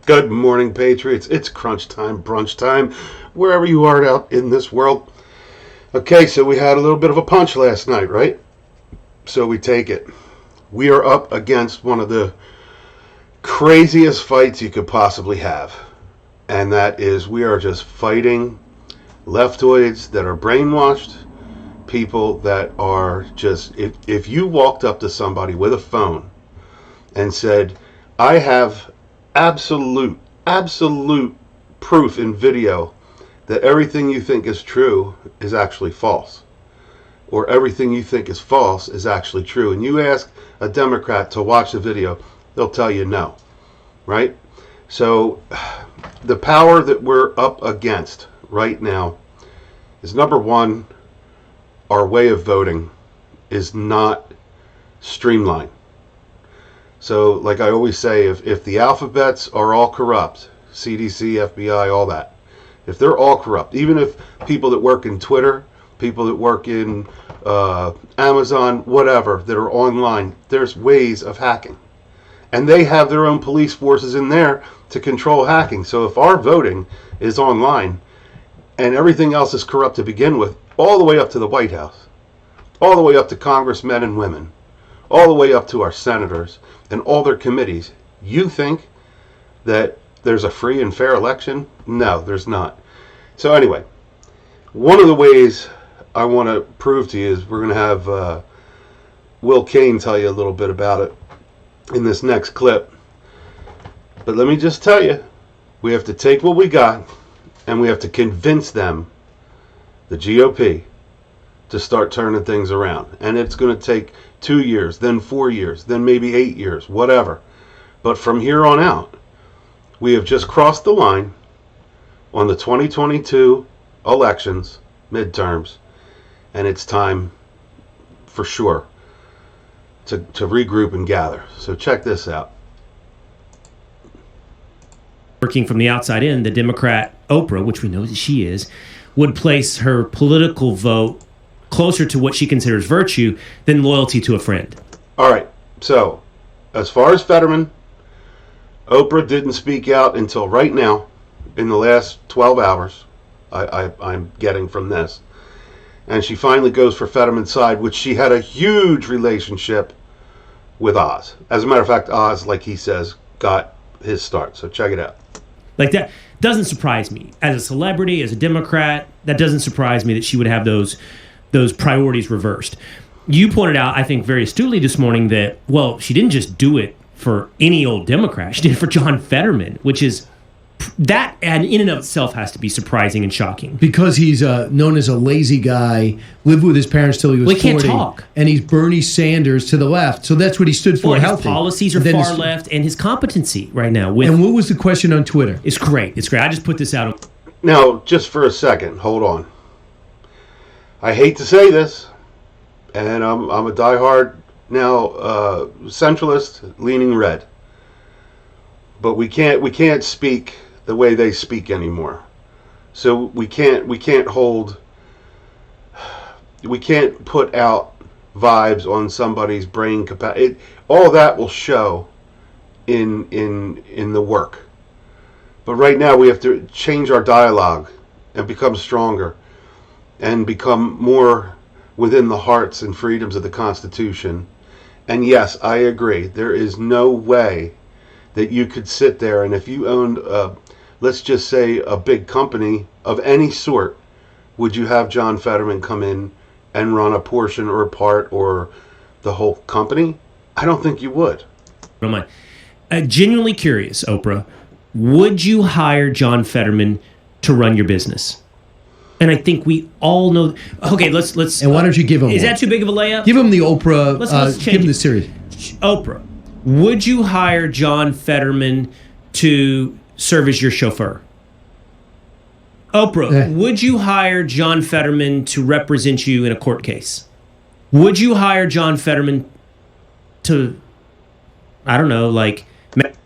Good morning, Patriots. It's crunch time, brunch time, wherever you are out in this world. Okay, so we had a little bit of a punch last night, right? So we take it. We are up against one of the craziest fights you could possibly have. And that is, we are just fighting leftoids that are brainwashed, people that are just, if you walked up to somebody with a phone and said, I have absolute proof in video that everything you think is true is actually false, or everything you think is false is actually true, and you ask a Democrat to watch the video, they'll tell you no, right? So the power that we're up against right now is, number one, our way of voting is not streamlined. So, like I always say, if the alphabets are all corrupt, CDC, FBI, all that, if they're all corrupt, even if people that work in Twitter, people that work in Amazon, whatever, that are online, there's ways of hacking. And they have their own police forces in there to control hacking. So if our voting is online and everything else is corrupt to begin with, all the way up to the White House, all the way up to congressmen and women, all the way up to our senators and all their committees, you think that there's a free and fair election? No, there's not. So anyway, one of the ways I want to prove to you is we're going to have Will Cain tell you a little bit about it in this next clip. But let me just tell you, we have to take what we got and we have to convince them, the GOP, to start turning things around. And it's going to take 2 years, then 4 years, then maybe 8 years, whatever. But from here on out, we have just crossed the line on the 2022 elections, midterms, and it's time for sure to regroup and gather. So check this out. Working from the outside in, the Democrat Oprah, which we know that she is, would place her political vote closer to what she considers virtue than loyalty to a friend. All right. So, as far as Fetterman, Oprah didn't speak out until right now, in the last 12 hours, I'm getting from this. And she finally goes for Fetterman's side, which she had a huge relationship with Oz. As a matter of fact, Oz, like he says, got his start. So check it out. Like, that doesn't surprise me. As a celebrity, as a Democrat, that doesn't surprise me that she would have those priorities reversed. You pointed out, I think very astutely this morning, that, well, she didn't just do it for any old Democrat. She did it for John Fetterman, which is, that and in and of itself has to be surprising and shocking. Because he's known as a lazy guy, lived with his parents till he was 40. He can't talk. And he's Bernie Sanders to the left. So that's what he stood for, well, healthy. His policies are far left, and his competency right now. And what was the question on Twitter? It's great. It's great. I just put this out. Now, just for a second, hold on. I hate to say this, and I'm a diehard now centralist, leaning red. But we can't speak the way they speak anymore. So we can't put out vibes on somebody's brain capacity. All that will show in the work. But right now we have to change our dialogue and become stronger and become more within the hearts and freedoms of the Constitution. And yes, I agree. There is no way that you could sit there, and if you owned, let's just say, a big company of any sort, would you have John Fetterman come in and run a portion or a part or the whole company? I don't think you would. Don't mind. Genuinely curious, Oprah, would you hire John Fetterman to run your business? And I think we all know. Okay, let's. And why don't you give him? Is that too big of a layup? Give him the Oprah. Let's give him the series. Oprah, would you hire John Fetterman to serve as your chauffeur? Oprah, would you hire John Fetterman to represent you in a court case? Would you hire John Fetterman to, I don't know, like.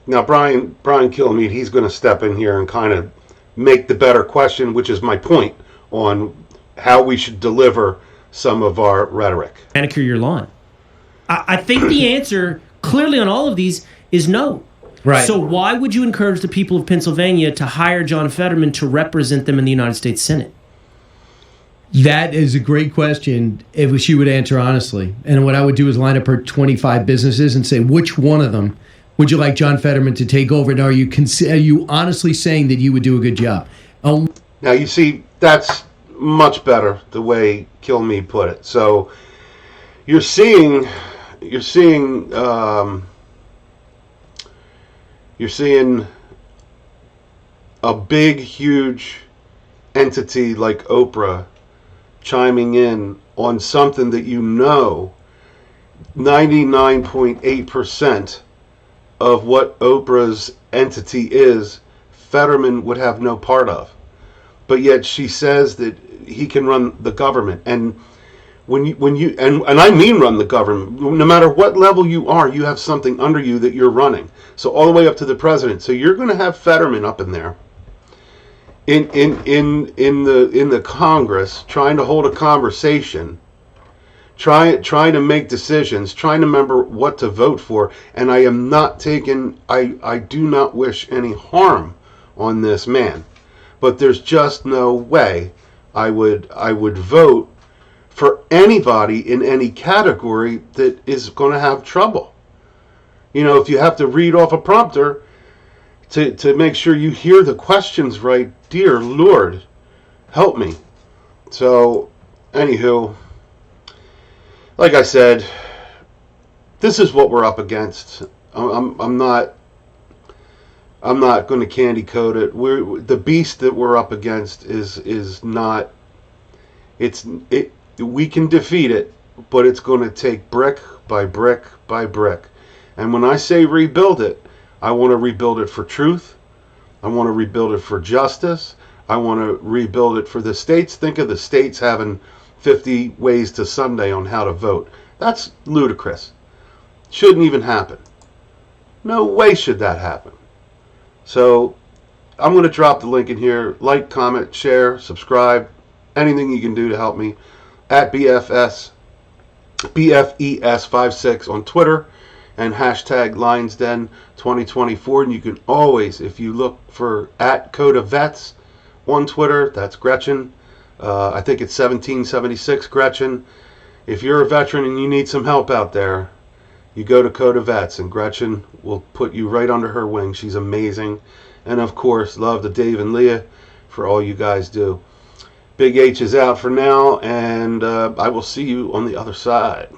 Now, Brian Kilmeade, he's going to step in here and kind of make the better question, which is my point on how we should deliver some of our rhetoric. Manicure your lawn. I think the answer clearly on all of these is no. Right. So why would you encourage the people of Pennsylvania to hire John Fetterman to represent them in the United States Senate? That is a great question if she would answer honestly. And what I would do is line up her 25 businesses and say, which one of them would you like John Fetterman to take over? And are you honestly saying that you would do a good job? Now, you see, that's much better the way Kilmeade put it. So you're seeing a big, huge entity like Oprah chiming in on something that 99.8% of what Oprah's entity is, Fetterman would have no part of. But yet she says that he can run the government. And when you and I mean run the government, no matter what level you are, you have something under you that you're running. So all the way up to the president. So you're going to have Fetterman up in there in the Congress trying to hold a conversation, trying to make decisions, trying to remember what to vote for. And I do not wish any harm on this man. But there's just no way I would vote for anybody in any category that is going to have trouble. You know, if you have to read off a prompter to make sure you hear the questions right, dear Lord, help me. So, anywho, like I said, this is what we're up against. I'm not going to candy coat it. The beast that we're up against is not. We can defeat it, but it's going to take brick by brick by brick. And when I say rebuild it, I want to rebuild it for truth. I want to rebuild it for justice. I want to rebuild it for the states. Think of the states having 50 ways to Sunday on how to vote. That's ludicrous. Shouldn't even happen. No way should that happen. So I'm going to drop the link in here. Like, comment, share, subscribe. Anything you can do to help me. At BFES56 on Twitter. And hashtag LionsDen 2024. And you can always, if you look for at Coda Vets on Twitter, that's Gretchen. I think it's 1776 Gretchen. If you're a veteran and you need some help out there, you go to Coda Vets and Gretchen will put you right under her wing. She's amazing. And of course, love to Dave and Leah for all you guys do. Big H is out for now, and I will see you on the other side.